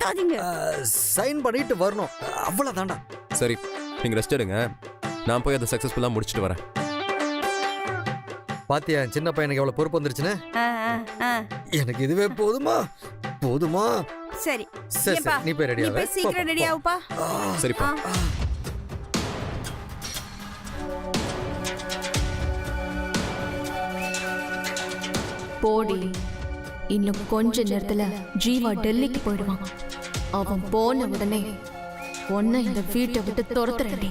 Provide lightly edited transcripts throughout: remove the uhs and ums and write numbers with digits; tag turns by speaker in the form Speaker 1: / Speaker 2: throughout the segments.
Speaker 1: கத்தாதீங்க.
Speaker 2: Sign பண்ணிட்டு வரணும், அவ்வளவுதான்டா.
Speaker 3: சரி, நீங்க ரெஸ்ட் எடுங்க. நான் போய் அதை சக்சஸ்ஃபுல்லா முடிச்சிட்டு வரேன்.
Speaker 2: பாத்தியா சின்ன பையனுக்கு எவ்வளவு பொறுப்பு வந்துருச்சுன்னு? எனக்கு இதுவே போதுமா? போதுமா?
Speaker 1: சரி
Speaker 2: சரி
Speaker 1: ஏப்பா,
Speaker 2: நீ போய் ரெடி
Speaker 1: நீ
Speaker 2: ஆகு.
Speaker 1: போய் சீக்கிரம் ரெடி ஆகுப்பா.
Speaker 3: சரிப்பா.
Speaker 4: போடி, இன்னும் கொஞ்ச நேரத்துல ஜீவா டெல்லிக்கு போயிடுவான். அவன் போன உடனே உன்னை இந்த வீட்டை விட்டு துரத்துறேன்டி.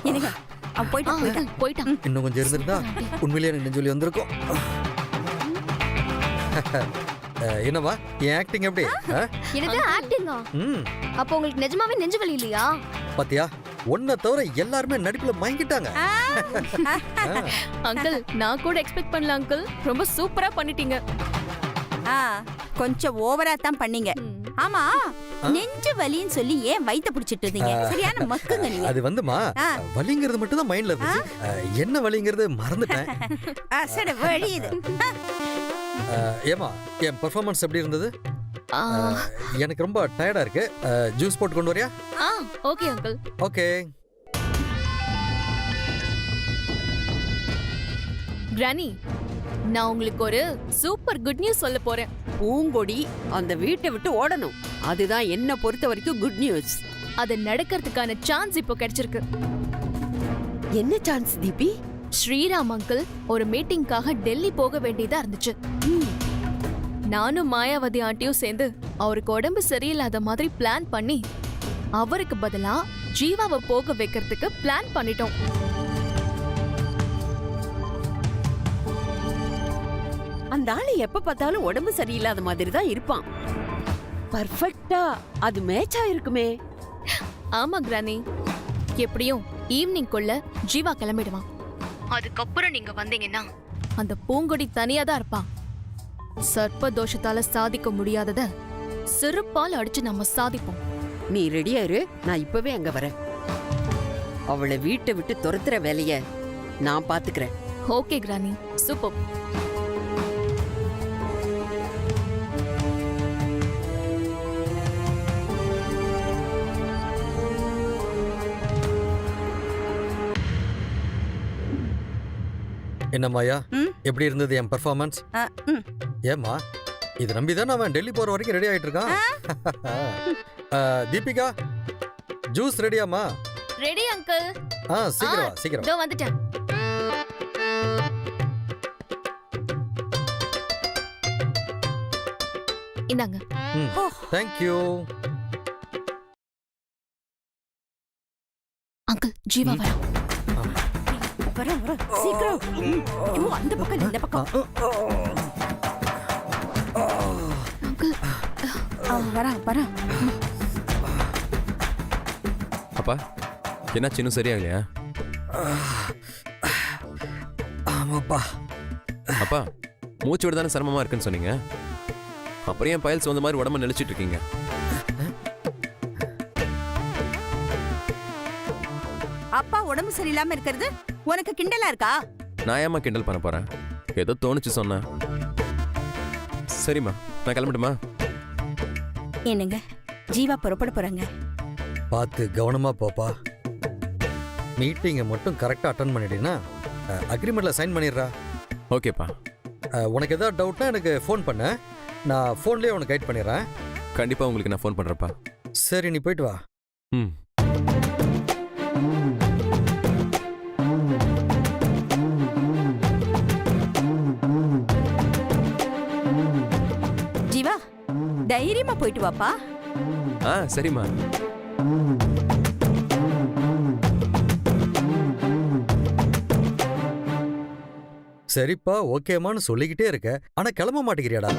Speaker 1: என்னங்க அவன்
Speaker 4: போயிட்டான்.
Speaker 2: இன்னும் கொஞ்சம் இருந்திருந்தா உண்மையிலேயே எனக்கு நெஞ்சொலி வந்திருக்கும். என்னவா என் ஆக்டிங் எப்படி?
Speaker 4: எனக்கு ஆக்டிங்கா? அப்ப உங்களுக்கு நிஜமாவே நெஞ்சு வலி இல்லையா?
Speaker 2: பாத்தியா, ஒன்ன தவிர எல்லாருமே நடிப்புல மயங்கிட்டாங்க.
Speaker 4: அங்கிள், நான் கூட எக்ஸ்பெக்ட் பண்ணல அங்கிள். ரொம்ப சூப்பரா பண்ணிட்டீங்க.
Speaker 1: கொஞ்சம் ஓவரா தான் பண்ணீங்க. ஆமா, நெஞ்சு வலின்னு சொல்லி ஏன் வயித்த பிடிச்சிட்டு இருந்தீங்க? சரியான மக்குங்க நீங்க.
Speaker 2: அது வந்துமா, வலிங்கிறது மட்டும் தான் மைண்ட்ல இருந்துச்சு. என்ன வலிங்கிறது மறந்துட்டேன்.
Speaker 1: சரி, வலி இது.
Speaker 2: ஏமா, என் பெர்ஃபார்மன்ஸ் எப்படி இருந்தது? எனக்கு ரொம்ப டயர்டா இருக்கு. ஜூஸ் போட்டு கொண்டு வரியா?
Speaker 4: Okay uncle.
Speaker 2: ஓகே.
Speaker 4: கிரானி, நான் உங்களுக்கு ஒரு சூப்பர் குட் நியூஸ் சொல்ல போறேன்.
Speaker 5: பூங்கொடி அந்த வீட்டை விட்டு ஓடணும். அதுதான் என்ன பொறுத்த வரைக்கும் குட் நியூஸ்.
Speaker 4: அது நடக்கிறதுக்கான சான்ஸ் இப்போ கிடைச்சிருக்கு.
Speaker 5: என்ன சான்ஸ் தீபி?
Speaker 4: ஸ்ரீராம் அங்கிள் ஒரு மீட்டிங்காக டெல்லி போக வேண்டியதா இருந்துச்சு. நானும் மாயாவதி ஆண்டியும் சேர்ந்து அவருக்கு உடம்பு சரியில்லாத மாதிரி பிளான் பண்ணி அவருக்கு பதிலா ஜீவாவை போக வைக்கிறதுக்கு பிளான் பண்ணிட்டோம்.
Speaker 5: அந்த ஆளு எப்ப பார்த்தாலும் உடம்பு சரியில்லாத மாதிரி தான் இருப்பான். பர்ஃபெக்ட்டா அது மேட்ச் ஆயிருக்குமே.
Speaker 4: ஆமா கிரானி, எப்படியும் ஈவினிங்குள்ள ஜீவா கிளம்பிடுவான். அதுக்கப்புறம் நீங்க வந்தீங்கன்னா அந்த பூங்கொடி தனியா தான் இருப்பான். சர்ப்ப தோஷத்தால சாதிக்க முடியாதத சிறுப்பால் அடிச்சு நம்ம சாதிப்போம்.
Speaker 5: நீ ரெடியா இரு, நான் இப்பவே அங்க வரேன். அவளை வீட்டை விட்டு துரத்துற வேலைய நான் பாத்துக்கிறேன்.
Speaker 4: Okay granny, super.
Speaker 2: என்ன மாயா, எப்படி இருந்தது என் பெர்ஃபார்மன்ஸ்? ஏமா, இது நம்பிதான் அவன் டெல்லி போற வரைக்கும் ரெடி ஆயிட்டு இருக்கான். தீபிகா, ஜூஸ் ரெடியாமா?
Speaker 4: Ready uncle.
Speaker 2: சீக்கிரம் வா, சீக்கிரம்.
Speaker 4: இதோ வந்துட்டேன். இந்தாங்க.
Speaker 2: Thank you.
Speaker 4: அங்கிள், ஜீவா வரா.
Speaker 1: வர சீக்கிரம். ஐயோ, அந்த பக்கம் இந்த பக்கம்.
Speaker 4: அங்கிள்,
Speaker 1: வரா.
Speaker 3: அப்பா, என்ன சின்ன சரியாகலையா?
Speaker 2: ஆமாப்பா.
Speaker 3: அப்பா, மூச்சு விட தானே சிரமமா இருக்குன்னு சொன்னீங்க. அப்புறம் ஏன் பயல்ஸ் வந்த மாதிரி உடம்பு நெளிச்சிட்டு இருக்கீங்க?
Speaker 1: அப்பா உடம்பு சரியில்லாம இருக்கிறது உனக்கு கிண்டலா இருக்கா?
Speaker 3: நான் ஏமா கிண்டல் பண்ண போறேன்? ஏதோ தோணுச்சு சொன்னேன். சரிம்மா, நான் கிளம்பட்டுமா?
Speaker 1: என்னங்க, ஜீவா புறப்பட போறாங்க.
Speaker 2: பார்த்து கவனமா போப்பா. மீட்டிங்கை மட்டும் கரெக்டா அட்டன் பண்ணிட்டீங்கன்னா அக்ரிமெண்ட்ல சைன் பண்ணிடுறா.
Speaker 3: ஓகேப்பா.
Speaker 2: உனக்கு ஏதாவது டவுட்னா எனக்கு ஃபோன் பண்ண, நான் ஃபோன்லயே உனக்கு கைட் பண்ணிடுறேன்.
Speaker 3: கண்டிப்பா உங்களுக்கு நான் ஃபோன் பண்றேன்ப்பா.
Speaker 2: சரி, நீ போயிட்டு வா.
Speaker 1: ஜீவா, தைரியமா போயிட்டு வாப்பா.
Speaker 3: சரிம்மா.
Speaker 2: சரிப்பா, ஓகேமான்னு சொல்லிக்கிட்டே இருக்க, ஆனா கிளம்ப மாட்டேங்கிறியாடா?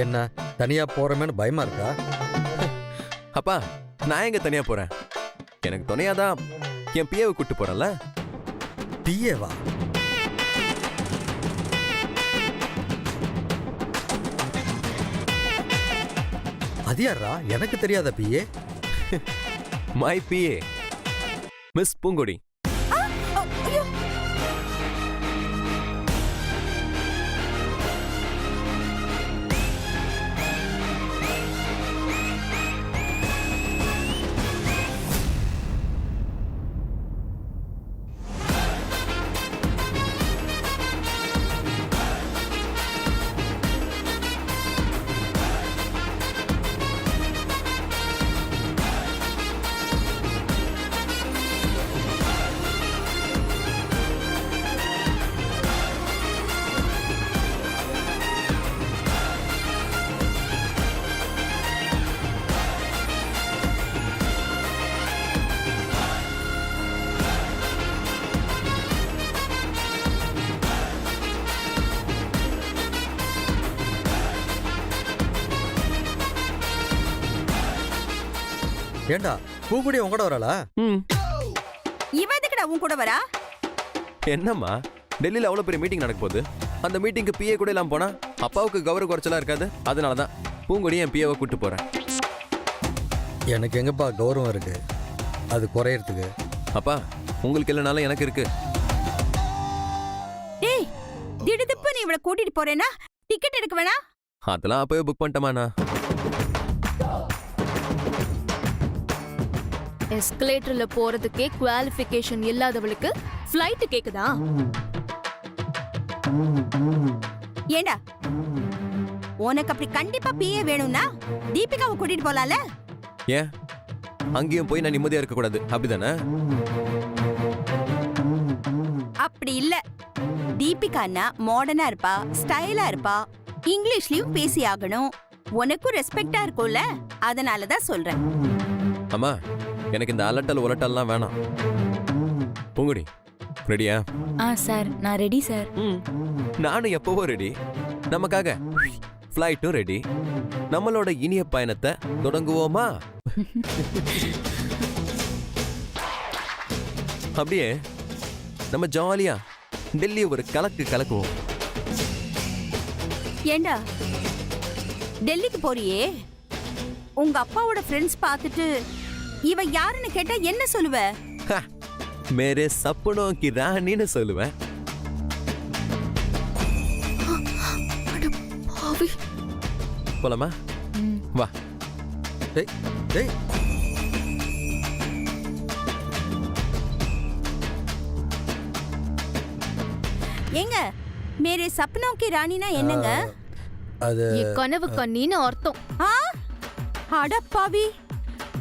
Speaker 2: என்ன தனியா போறமேன்னு பயமா இருக்கா?
Speaker 3: அப்பா, நான் எங்க தனியா போறேன்? எனக்கு துணையாதான் என் பிஏவை கூட்டு போறேன்ல.
Speaker 2: பிஏவா? அது யாரா? எனக்கு தெரியாத பிஏ?
Speaker 3: மை பிஏ மிஸ் பூங்கொடி.
Speaker 2: ஏண்டா பூங்குடி உன் கூட வராளா?
Speaker 3: ம்
Speaker 1: இவ எதுக்குடா உன் கூட வரா?
Speaker 3: என்னம்மா டெல்லியில் அவ்வளோ பெரிய மீட்டிங் நடக்க போகுது. அந்த மீட்டிங்க்கு பிஏ கூட இல்லாமல் போனா அப்பாவுக்கு கௌரவ குறைச்சலா இருக்காது. அதனால தான் பூங்கொடி என் பிஏவை கூட்டு போறேன்.
Speaker 2: எனக்கு எங்கப்பா கௌரவம் இருக்கு அது குறையறதுக்கு?
Speaker 3: அப்பா உங்களுக்கு இல்லைனாலும் எனக்கு இருக்கு.
Speaker 1: டேய் திடுதிப்பு நீ இவளை கூட்டிட்டு போறேன்னா டிக்கெட் எடுக்க வேணா?
Speaker 3: அதெல்லாம் அப்பவே புக் பண்ணிட்டேமாண்ணா.
Speaker 4: எஸ்கலேட்டர்ல போறதுக்கே குவாலிஃபிகேஷன் இல்லாதவளுக்கு ஃப்ளைட் கேக்குதா?
Speaker 1: ஏண்டா உனக்கு அப்படி கண்டிப்பா பிஏ வேணும்னா தீபிகாவை கூட்டிட்டு போலாம்ல?
Speaker 3: ஏன் அங்கேயும் போய் நான் நிம்மதியா இருக்க கூடாது அப்படிதானே?
Speaker 1: அப்படி இல்ல. தீபிகான்னா மாடர்னா இருப்பா, ஸ்டைலா இருப்பா, இங்கிலீஷ்லயும் பேசி ஆகணும். உனக்கும் ரெஸ்பெக்டா இருக்கும்ல, அதனாலதான் சொல்றேன்.
Speaker 3: அம்மா எனக்கு இந்த அலட்டல் உலட்டல்லாம் வேணாம். பூங்குடி ரெடியா?
Speaker 6: சார் நான் ரெடி சார்.
Speaker 3: நானும் எப்பவோ ரெடி. நமக்காக ஃப்ளைட்டும் ரெடி. நம்மளோட இனிய பயணத்தை தொடங்குவோமா? அப்படியே நம்ம ஜாலியா டெல்லி ஒரு கலக்குவோம்.
Speaker 1: ஏண்டா டெல்லிக்கு போறியே, உங்க அப்பாவோட ஃப்ரெண்ட்ஸ் பார்த்துட்டு இவ யாருன்னு கேட்டா என்ன சொல்லுவ?
Speaker 3: மேரே சப்பனோ கி ராணின்னு சொல்லுவேன். போலாமா? வா.
Speaker 2: டேய் டேய்
Speaker 1: ஏங்க மேரே சப்னோக்கி ராணினா என்னங்க?
Speaker 2: அது
Speaker 4: என் கனவு கண்ணின்னு அர்த்தம்.
Speaker 1: ஆ அடப்பாவி,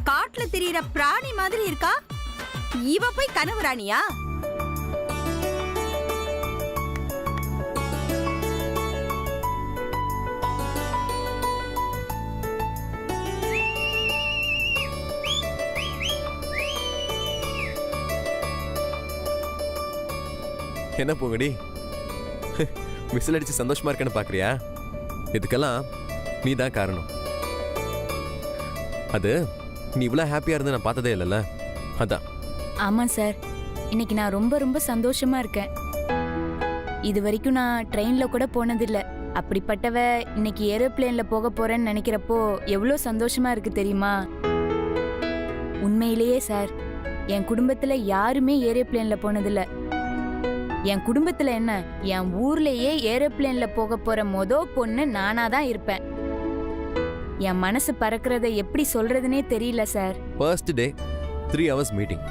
Speaker 1: காட்டுல திரியிற பிராணி மாதிரி இருக்கா. இவ போய் கனவு ராணியா?
Speaker 3: என்ன பூங்கடி விசில் அடிச்சு சந்தோஷமா இருக்கேன்னு பாக்குறியா? இதுக்கெல்லாம் நீ தான் காரணம். அது நீ இவ்வளவு ஹாப்பியா இருந்து நான் பார்த்ததே இல்லைல்ல, அதான்.
Speaker 6: ஆமா சார், இன்னைக்கு நான் ரொம்ப ரொம்ப சந்தோஷமா இருக்கேன். இது வரைக்கும் நான் ட்ரெயின்ல கூட போனதில்ல. அப்படிப்பட்டவ இன்னைக்கு ஏரோப்ளேன்ல போக போறேன்னு நினைக்கிறப்போ எவ்வளோ சந்தோஷமா இருக்கு தெரியுமா? உண்மையிலேயே சார், என் குடும்பத்துல யாருமே ஏரோப்ளேன்ல போனதில்ல. என் குடும்பத்துல என்ன, என் ஊர்லயே ஏரோப்ளேன்ல போக போற பொண்ணு நானா தான் இருப்பேன். என் மனசு பறக்கிறத எப்படி சொல்றதுனே தெரியல sir.
Speaker 3: First day 3 hours meeting,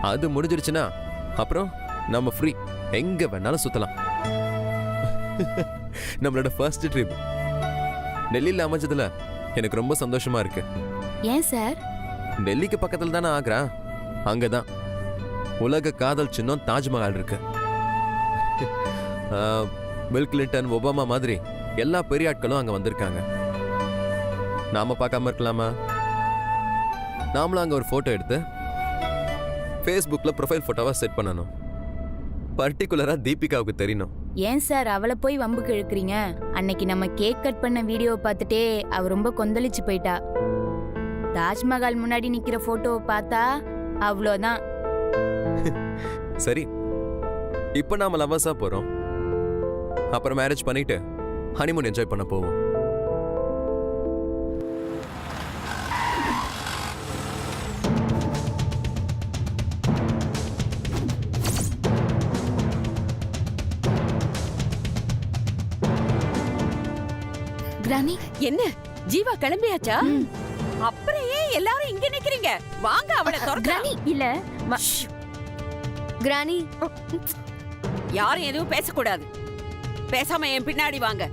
Speaker 3: அது முடிஞ்சிருச்சுன்னா அப்புறம் நம்ம ஃப்ரீ, எங்க வேணாலும் சுத்தலாம். நம்மளோட ஃபர்ஸ்ட் ட்ரிப் டெல்லியில் அமைச்சதுல எனக்கு ரொம்ப சந்தோஷமா இருக்கு.
Speaker 6: ஏன் சார்?
Speaker 3: டெல்லிக்கு பக்கத்துல தானே ஆக்ரா, அங்கதான் உலக காதல் சின்னம் தாஜ்மஹால் இருக்கு. பில் கிளின்டன், ஒபாமா மாதிரி எல்லா பெரிய ஆட்களும் அங்க வந்திருக்காங்க. நாம பார்க்காம இருக்கலாமா? நாமளும் அங்க ஒரு போட்டோ எடுத்து ஃபேஸ்புக்ல ப்ரொஃபைல் போட்டோவா செட் பண்ணணும். பர்டிகுலரா தீபிகாவுக்கு தெரியணும்.
Speaker 6: ஏன் சார் அவளை போய் வம்புக்கு இழுக்கிறீங்க? அன்னைக்கு நம்ம கேக் கட் பண்ண வீடியோவை பார்த்துட்டே அவ ரொம்ப கொந்தளிச்சு போயிட்டா. தாஜ்மஹால் முன்னாடி நிக்கிற போட்டோவை பார்த்தா அவ்வளோதான்.
Speaker 3: சரி, இப்போ நாம லவ்வர்ஸா போறோம். அப்புறம் மேரேஜ் பண்ணிட்டு ஹனிமூன் என்ஜாய் பண்ண போவோம்.
Speaker 4: கிரானி,
Speaker 5: என்ன ஜீவா கிளம்பியாச்சா? அப்புறம் ஏன் எல்லாரும் இங்க நிக்கிறீங்க? வாங்க அவளை
Speaker 4: கிரானி
Speaker 6: இல்ல
Speaker 4: கிரானி,
Speaker 5: யாரும் எதுவும் பேசக்கூடாது. பேசாம என் பின்னாடி வாங்க.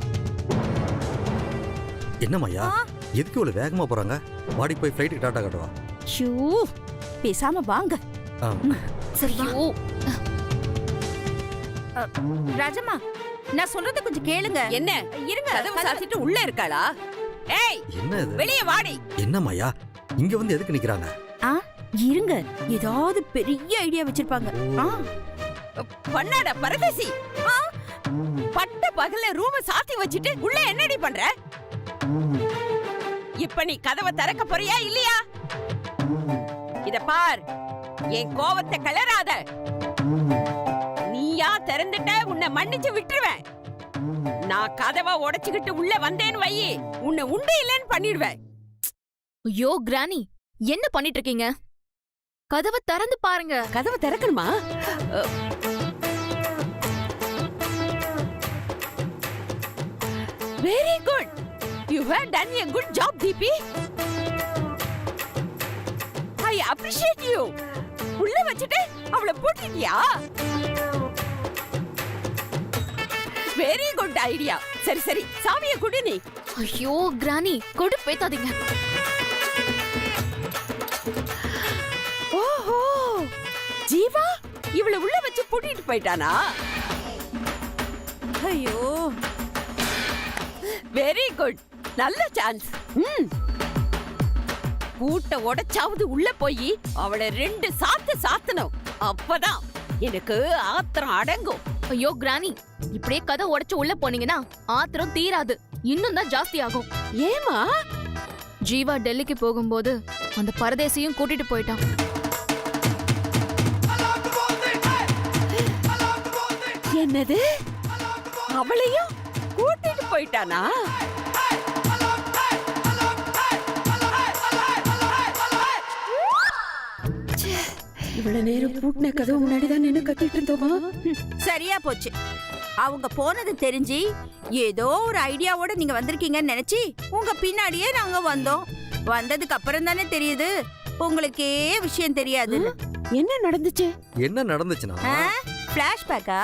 Speaker 2: என்னம்மையா எதுக்கு இவ்வளவு வேகமா போறாங்க? வாடி போய் ஃப்ளைட்டுக்கு டாட்டா காட்டுவா.
Speaker 1: ஷூ, பேசாம வாங்க. சரி வா. ராஜம்மா, நான் சொல்றத கொஞ்சம் கேளுங்க.
Speaker 5: என்ன
Speaker 1: இருங்க,
Speaker 5: கதவு சாத்திட்டு உள்ள இருக்காளா? ஏய்,
Speaker 2: என்ன இது?
Speaker 5: வெளியே வாடி.
Speaker 2: என்னம்மையா இங்க வந்து எதுக்கு நிக்கிறாங்க?
Speaker 1: இருங்க, ஏதாவது பெரிய ஐடியா வச்சிருப்பாங்க.
Speaker 5: பண்ணாட பரதேசி. பட்ட பகல்ல ரூம சாத்தி வச்சிட்டு உள்ள என்னடி பண்ற? இப்ப நீ கதவை திறக்க போறியா இல்லையா? இத பார், என் கோவத்தை கிளறாத. நீயா திறந்துட்ட, உன்னை மன்னிச்சு விட்டுருவேன். நான் கதவை உடைச்சுக்கிட்டு உள்ள வந்தேன்னு வையி, உன்னை உண்டு இல்லைன்னு பண்ணிடுவேன்.
Speaker 4: ஐயோ கிரானி, என்ன பண்ணிட்டு இருக்கீங்க? கதவை திறந்து பாருங்க.
Speaker 5: கதவை திறக்கணுமா? Very good, you have done a good job, Deepi. I appreciate you. உள்ள வச்சிட்டு அவளை போட்டுட்டியா? Very good idea. சரி சரி, சாவியை குடு நீ.
Speaker 4: ஐயோ கிரானி, கொடு பேத்தாதீங்க.
Speaker 5: ஓஹோ, ஜீவா இவளை உள்ள வச்சு பூட்டிட்டு போயிட்டானா?
Speaker 1: ஐயோ,
Speaker 5: வெரி குட், நல்ல சான்ஸ். பூட்ட உடைச்சாவது உள்ள போய் அவளை 2 சாத்து சாத்தணும். அப்பதான் எனக்கு ஆத்திரம் அடங்கும்.
Speaker 4: ஐயோ கிரானி, இப்படியே கதை உடைச்சு உள்ள போனீங்கன்னா ஆத்திரம் தீராது, இன்னும் தான் ஜாஸ்தி ஆகும்.
Speaker 5: ஏமா?
Speaker 4: ஜீவா டெல்லிக்கு போகும்போது அந்த பரதேசியும் கூட்டிட்டு போயிட்டான்.
Speaker 5: என்னது? அவளையும் கூட்டிட்டு போயிட்டானா? இவ்வளவு நேரம் பூட்டின கதவு முன்னாடிதான் நின்னு கத்திட்டு இருந்தோமா?
Speaker 1: சரியா போச்சு. அவங்க போனது தெரிஞ்சு ஏதோ ஒரு ஐடியாவோட நீங்க வந்திருக்கீங்கன்னு நினைச்சு உங்க பின்னாடியே நாங்க வந்தோம். வந்ததுக்கு அப்புறம் தானே தெரியுது உங்களுக்கே விஷயம் தெரியாது.
Speaker 5: என்ன நடந்துச்சு?
Speaker 2: என்ன நடந்துச்சுன்னா,
Speaker 1: பிளாஷ்பேக்கா?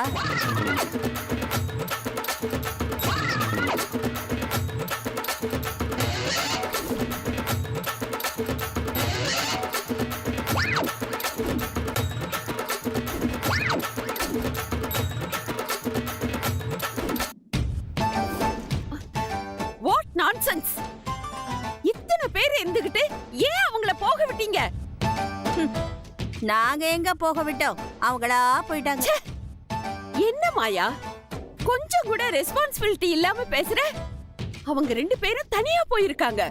Speaker 5: What nonsense! இத்தனை பேர் இருந்துகிட்டு ஏன் அவங்கள போக விட்டீங்க?
Speaker 1: நாங்க எங்க போக விட்டோம், அவங்களா போயிட்டாங்க.
Speaker 5: என்ன மாயா, கொஞ்சம் கூட ரெஸ்பான்சிபிலிட்டி இல்லாம பேசுற? அவங்க 2 பேரும் தனியா போயிருக்காங்க.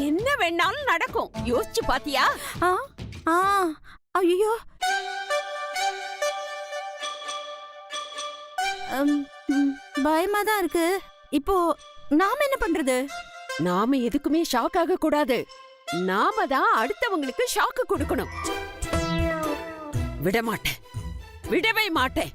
Speaker 5: என்ன வேணாலும் நடக்கும், யோசிச்சு பாத்தியா?
Speaker 1: ஐயோ, பயமா தான் இருக்கு. இப்போ நாம என்ன பண்றது?
Speaker 5: நாம எதுக்குமே ஷாக் ஆக கூடாது. நாம தான் அடுத்தவங்களுக்கு ஷாக்கு கொடுக்கணும். விட மாட்டேன், விடவே மாட்டேன்.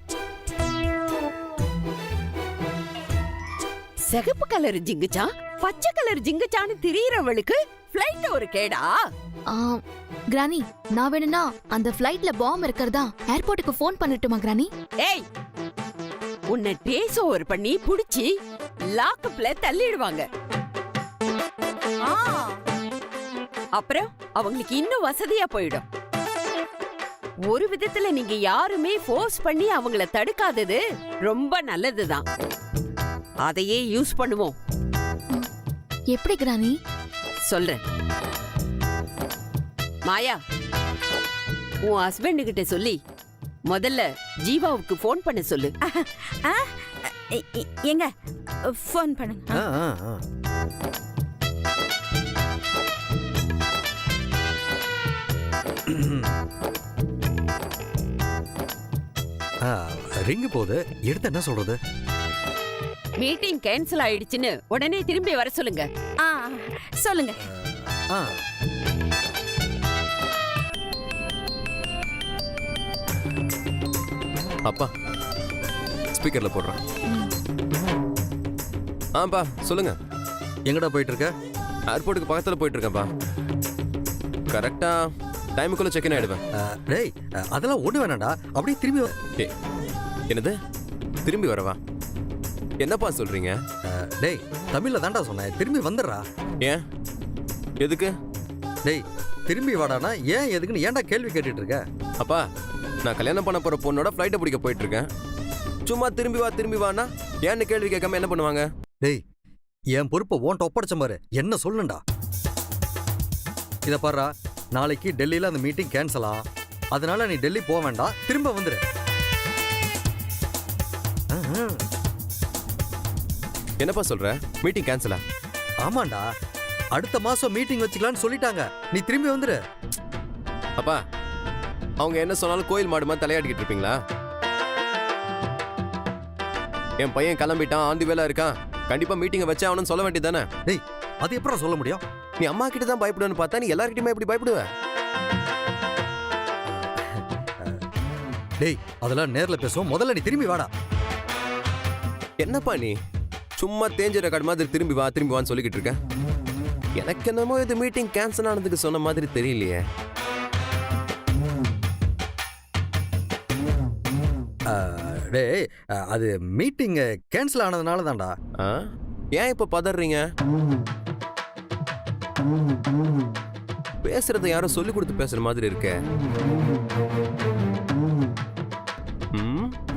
Speaker 5: சிகப்பு கலர் ஜிங்குச்சா, பச்சை கலர் ஜிங்குச்சான்னு திரியறவளுக்கு ஃப்ளைட் ஒரு கேடா?
Speaker 4: கிரானி, நான் வேணும்னா அந்த ஃப்ளைட்ல பாம் இருக்கிறதா ஏர்போர்ட்டுக்கு ஃபோன் பண்ணட்டுமா கிரானி?
Speaker 5: ஏய், உன்னை டேஸ் ஓவர் பண்ணி புடிச்சி லாக்அப்ல தள்ளிடுவாங்க. அப்புறம் அவங்களுக்கு இன்னும் வசதியா போயிடும். ஒரு விதத்துல நீங்க யாருமே ஃபோர்ஸ் பண்ணி அவங்கள தடுக்காதது ரொம்ப நல்லதுதான். அதையே யூஸ் பண்ணுவோம்.
Speaker 4: எப்படி கிரானி?
Speaker 5: சொல்றேன். மாயா, உன் ஹஸ்பண்ட் கிட்ட சொல்லி முதல்ல ஜீவாவுக்கு ஃபோன் பண்ண சொல்லு.
Speaker 1: எங்க ஃபோன் பண்ணுங்க.
Speaker 2: ரிங்கு போகுது, எடுத்து என்ன சொல்றது?
Speaker 5: மீட்டிங் கேன்சல் ஆயிடுச்சுன்னு உடனே திரும்பி வர சொல்லுங்க.
Speaker 1: சொல்லுங்க.
Speaker 3: அப்பா, ஸ்பீக்கர்ல போடுறேன். ஆப்பா சொல்லுங்க.
Speaker 2: எங்கடா போயிட்டு இருக்க?
Speaker 3: ஏர்போர்ட்டுக்கு பக்கத்துல போயிட்டு இருக்கேன்ப்பா. கரெக்டா டைமுக்குள்ள செக் இன் ஆயிடுவேன்.
Speaker 2: டேய், அதெல்லாம் ஒண்ணு வேணாம்டா, அப்படியே திரும்பி
Speaker 3: டேய், என்னது திரும்பி வரவா? என்னப்பா சொல்றீங்க?
Speaker 2: டேய், தமிழ்ல தான்டா சொன்னேன், திரும்பி வந்துடுறா.
Speaker 3: ஏன், எதுக்கு?
Speaker 2: டேய், திரும்பி வாடானா ஏன் எதுக்குன்னு ஏன்டா கேள்வி கேட்டுட்டு இருக்க?
Speaker 3: அப்பா, நான் கல்யாணம் பண்ண போற பொண்ணோட ஃப்ளைட்டை பிடிக்க போயிட்டு இருக்கேன். சும்மா திரும்பி வானா ஏன்னு கேள்வி கேட்காம என்ன பண்ணுவாங்க?
Speaker 2: டேய், என் பொறுப்பை ஓன்ட்ட ஒப்படைச்ச பாரு, என்ன சொல்லுண்டா? இத பாருடா, நாளைக்கு டெல்லியில அந்த மீட்டிங் கேன்சலா, அதனால நீ டெல்லி போக வேண்டாம், திரும்ப வந்துரு.
Speaker 3: என்னப்பா சொல்ற? மீட்டிங் கேன்சலா?
Speaker 2: ஆமாண்டா, அடுத்த மாசம் மீட்டிங் வச்சுக்கலாம்னு சொல்லிட்டாங்க. நீ திரும்பி வந்துரு.
Speaker 3: அப்பா அவங்க என்ன சொன்னாலும் கோயில் மாடு மாதிரி தலையாடிக்கிட்டு இருப்பீங்களா? என் பையன் கிளம்பிட்டான், ஆந்தி வேலை இருக்கான், கண்டிப்பா மீட்டிங்கை வச்சே அவனு சொல்ல வேண்டியதானே?
Speaker 2: டேய், அது எப்பறம் சொல்ல முடியும்?
Speaker 3: நீ அம்மா கிட்ட தான் பயப்படுவேன்னு பார்த்தா நீ எல்லார்கிட்டயுமே எப்படி பயப்படுவ?
Speaker 2: டேய், அதெல்லாம் நேர்ல பேசுவோம். முதல்ல நீ திரும்பி வாடா.
Speaker 3: என்னப்பா நீ சும்மா தேஞ்ச ரெக்கார்டு மாதிரி திரும்பி வான்னு சொல்லிக்கிட்டு இருக்க? எனக்கு என்னமோ இது மீட்டிங் கேன்சல் ஆனதுக்கு சொன்ன மாதிரி தெரியலையே.
Speaker 2: டேய், அது மீட்டிங் கேன்சல் ஆனதுனால தான்டா.
Speaker 3: ஏன் இப்ப பதறீங்க? பேசுறத யாரோ சொல்லி கொடுத்து பேசுற மாதிரி இருக்க.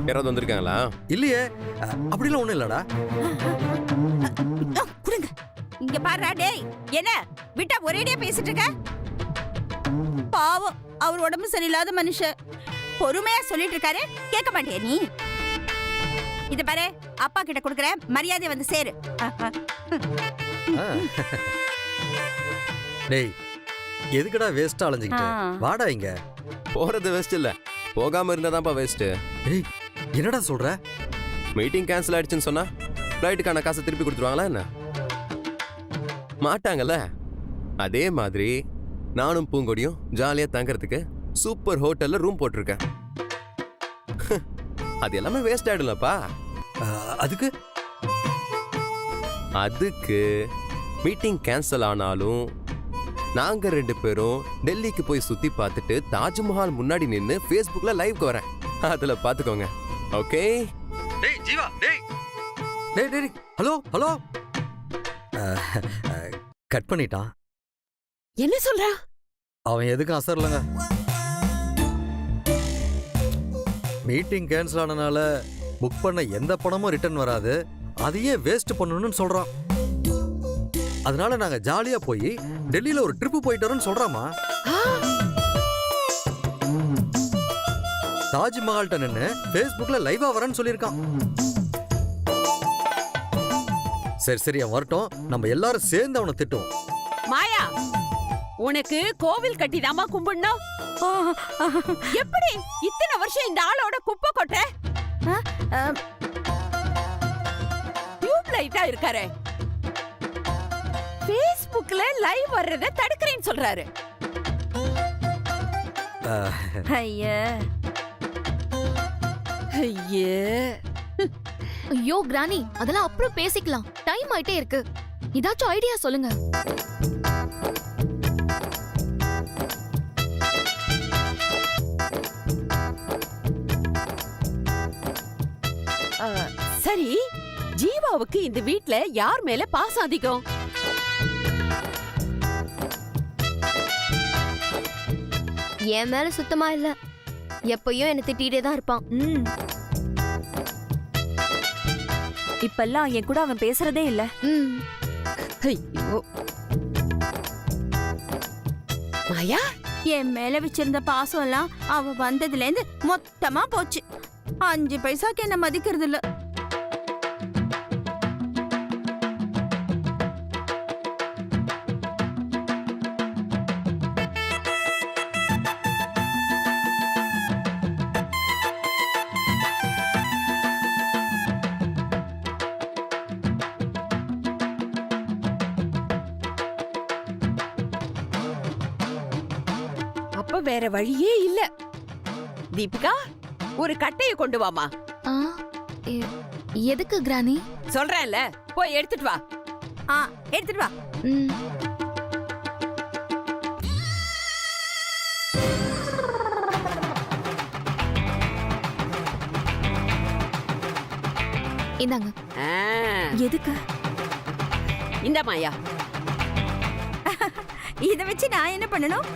Speaker 3: யாராவது வந்திருக்காங்களா?
Speaker 2: இல்லையே, அப்படிலாம் ஒண்ணும் இல்லடா.
Speaker 1: குடுங்க. இங்க பாருடா டேய், என்ன விட்டா ஒரேடியா பேசிட்டு இருக்க? பாவம், அவர் உடம்பு சரியில்லாத மனுஷன். பொறுமையா சொல்லிட்டு இருக்காரு, கேட்க மாட்டியா நீ? இத பாரு, அப்பா கிட்ட கொடுக்குறேன், மரியாதை வந்து சேரு.
Speaker 2: டேய், எதுக்குடா வேஸ்டா அலைஞ்சிக்கிட்டு? வாடா இங்க.
Speaker 3: போறது வேஸ்ட் இல்ல, போகாம இருந்தாதான்ப்பா வேஸ்ட்.
Speaker 2: டேய், என்னடா சொல்ற?
Speaker 3: மீட்டிங் கேன்சல் ஆயிடுச்சுன்னு சொன்னா ஃப்ளைட்டுக்கான காசை திருப்பி கொடுத்துருவாங்களா என்ன? மாட்டாங்கல்ல. அதே மாதிரி நானும் பூங்கொடியும் ஜாலியா தங்கறதுக்கு சூப்பர் ஹோட்டல்ல ரூம் போட்டிருக்கேன். அது எல்லாமே வேஸ்ட் ஆயிடும்லப்பா. அதுக்கு மீட்டிங் கேன்சல் ஆனாலும் நாங்க 2 பேரும் டெல்லிக்கு போய் சுத்தி பார்த்துட்டு தாஜ்மஹால் முன்னாடி நின்னு Facebookல லைவ்க்கு வரேன். அதுல பாத்துக்கோங்க. ஓகே?
Speaker 2: டேய் ஜீவா, டேய். டேய் டேய், ஹலோ ஹலோ. கட் பண்ணிட்டான்.
Speaker 5: என்ன சொல்றா?
Speaker 2: அவன் எதுக்கும் அசரலங்க. மீட்டிங் கேன்சல் ஆனனால புக் பண்ண எந்த பணமும் ரிட்டர்ன் வராது, அதையே வேஸ்ட் பண்ணணும்னு சொல்றான். அதனால நாங்க ஜாலியா போய் டெல்லியில ஒரு ட்ரிப் போயிட்டு வரோம்னு சொல்றாமா. தாஜ்மஹால்ட்ட நின்னு Facebookல லைவா வரேன்னு சொல்லியிருக்கான். சரி சரி, அவன் வரட்டும், நம்ம எல்லாரும் சேர்ந்து அவனை திட்டுவோம்.
Speaker 5: மாயா, உனக்கு கோவில் கட்டிதாமா கும்பிடணும். எப்படி இத்தனை வருஷம் இந்த ஆளோட குப்பை கொட்ட? டியூப் லைட்டா இருக்காரு, Facebookல லைவ் வர்றத தடுக்கிறேன்னு சொல்றாரு.
Speaker 1: ஐயா,
Speaker 5: ஐயே,
Speaker 4: ஐயோ கிரானி, அதெல்லாம் அப்புறம் பேசிக்கலாம், டைம் ஆயிட்டே இருக்கு. ஏதாச்சும் ஐடியா சொல்லுங்க.
Speaker 5: சரி, ஜீவாவுக்கு இந்த வீட்ல யார் மேல பாசம் அதிகம்?
Speaker 7: என் மேல சுத்தமா இல்ல, எப்பயும் என்ன திட்டிகிட்டே தான் இருப்பான்.
Speaker 6: இப்பெல்லாம் என் கூட அவன் பேசுறதே இல்ல.
Speaker 5: ஐயோ மாயா,
Speaker 1: என் மேல வச்சிருந்த பாசம் எல்லாம் அவ வந்ததுல இருந்து மொத்தமா போச்சு. 5 பைசாக்கு என்ன மதிக்கிறது இல்ல.
Speaker 5: அப்ப வேற வழியே இல்ல. தீபிகா, ஒரு கட்டைய கொண்டு வாமா.
Speaker 4: எதுக்கு கிரானி?
Speaker 5: சொல்றேன்ல, போய் எடுத்துட்டு வா.
Speaker 1: எடுத்துட்டு வா.
Speaker 4: இந்தாங்க.
Speaker 6: எதுக்கு?
Speaker 5: இந்த மாயா,
Speaker 1: இத வச்சு நான் என்ன பண்ணணும்?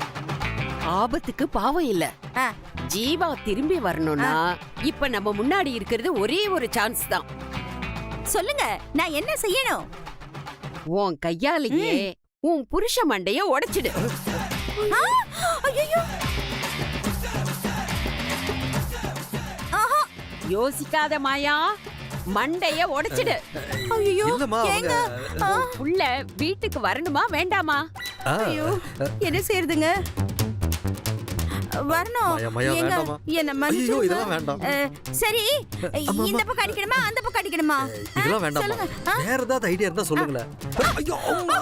Speaker 5: ஆபத்துக்கு பாவம் இல்ல. ஜீவா திரும்பி வரணும்னா இப்ப நம்ம முன்னாடி இருக்கிறது ஒரே ஒரு சான்ஸ் தான்.
Speaker 1: சொல்லுங்க, நான் என்ன செய்யணும்?
Speaker 5: உன் கையாலேயே உன் புருஷ மண்டைய உடைச்சிடு.
Speaker 1: ஐயோ,
Speaker 5: யோசிக்காத மாயா, மண்டைய உடைச்சிடு.
Speaker 1: ஐயோ
Speaker 2: இல்லம்மா
Speaker 1: ஏங்க
Speaker 2: அவங்க
Speaker 1: ஆ,
Speaker 5: புள்ள வீட்டுக்கு வரணுமா வேண்டாமா?
Speaker 2: ஆ,
Speaker 1: ஐயோ என்ன செய்யறதுங்க? வரணும்.
Speaker 2: மாயா, மாயா,
Speaker 1: ஏங்க,
Speaker 2: வேண்டாம்மா.
Speaker 1: என்ன
Speaker 2: ஐயோ
Speaker 1: மன்னிச்சிடுங்க.
Speaker 2: இதெல்லாம் வேண்டாம்
Speaker 1: சரி
Speaker 2: அம்மா.
Speaker 1: இந்த பக்கம் அடிக்கணுமா அந்த பக்கம் அடிக்கணுமா?
Speaker 2: இதெல்லாம் வேண்டாம்
Speaker 1: சொல்லுங்க. ஆ?
Speaker 2: வேற ஏதாவது ஐடியா இருந்தா சொல்லுங்களேன் ஐயோ அம்மா.